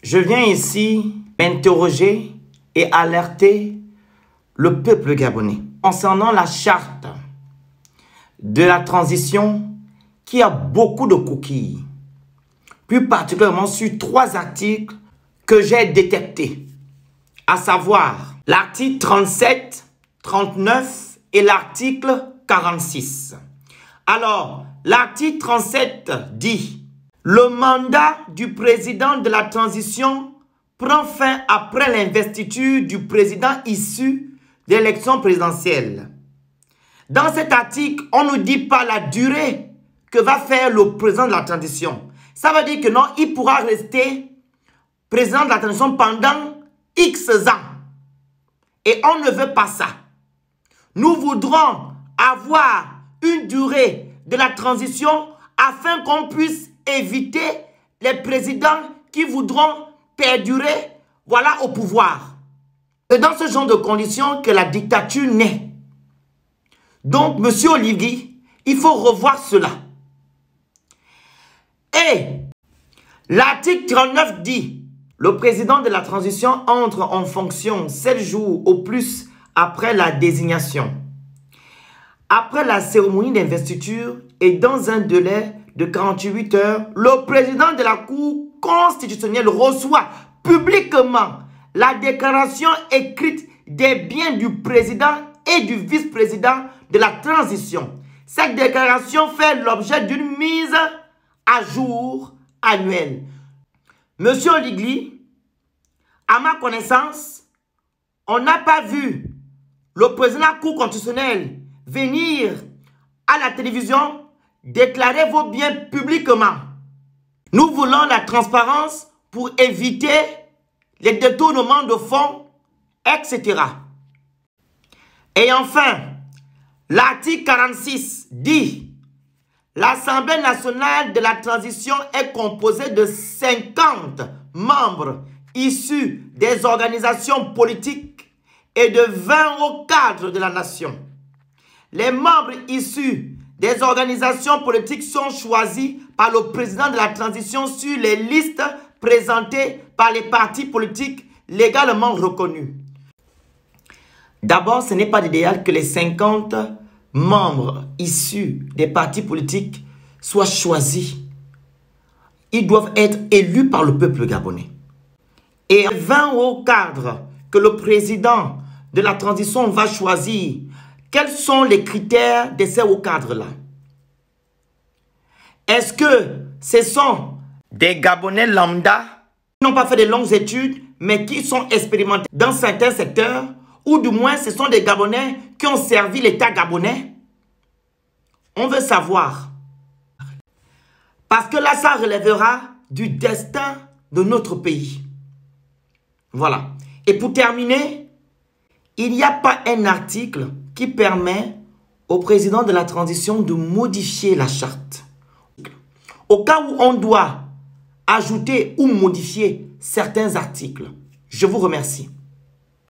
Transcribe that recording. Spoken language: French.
Je viens ici m'interroger et alerter le peuple gabonais concernant la charte de la transition qui a beaucoup de coquilles, plus particulièrement sur 3 articles que j'ai détectés, à savoir l'article 37, 39 et l'article 46. Alors, l'article 37 dit: le mandat du président de la transition prend fin après l'investiture du président issu de l'élection présidentielle. Dans cet article, on ne dit pas la durée que va faire le président de la transition. Ça veut dire que non, il pourra rester président de la transition pendant X ans. Et on ne veut pas ça. Nous voudrons avoir une durée de la transition afin qu'on puisse éviter les présidents qui voudront perdurer, voilà, au pouvoir. C'est dans ce genre de conditions que la dictature naît. Donc, monsieur Oligui, il faut revoir cela. Et l'article 39 dit: le président de la transition entre en fonction 7 jours au plus après la désignation. Après la cérémonie d'investiture et dans un délai de 48 heures, le président de la Cour constitutionnelle reçoit publiquement la déclaration écrite des biens du président et du vice-président de la transition. Cette déclaration fait l'objet d'une mise à jour annuelle. Monsieur Oligui, à ma connaissance, on n'a pas vu le président de la Cour constitutionnelle venir à la télévision déclarer vos biens publiquement. Nous voulons la transparence pour éviter les détournements de fonds, etc. Et enfin, l'article 46 dit: l'Assemblée nationale de la transition est composée de 50 membres issus des organisations politiques et de 20 hauts cadres de la nation. Les membres issus des organisations politiques sont choisis par le président de la transition sur les listes présentées par les partis politiques légalement reconnus. D'abord, ce n'est pas l'idéal que les 50 membres issus des partis politiques soient choisis. Ils doivent être élus par le peuple gabonais. Et 20 hauts cadres que le président de la transition va choisir, quels sont les critères de ces hauts cadres-là? Est-ce que ce sont des Gabonais lambda qui n'ont pas fait de longues études, mais qui sont expérimentés dans certains secteurs, ou du moins ce sont des Gabonais qui ont servi l'État gabonais? On veut savoir. Parce que là, ça relèvera du destin de notre pays. Voilà. Et pour terminer, il n'y a pas un article qui permet au président de la transition de modifier la charte. Au cas où on doit ajouter ou modifier certains articles. Je vous remercie.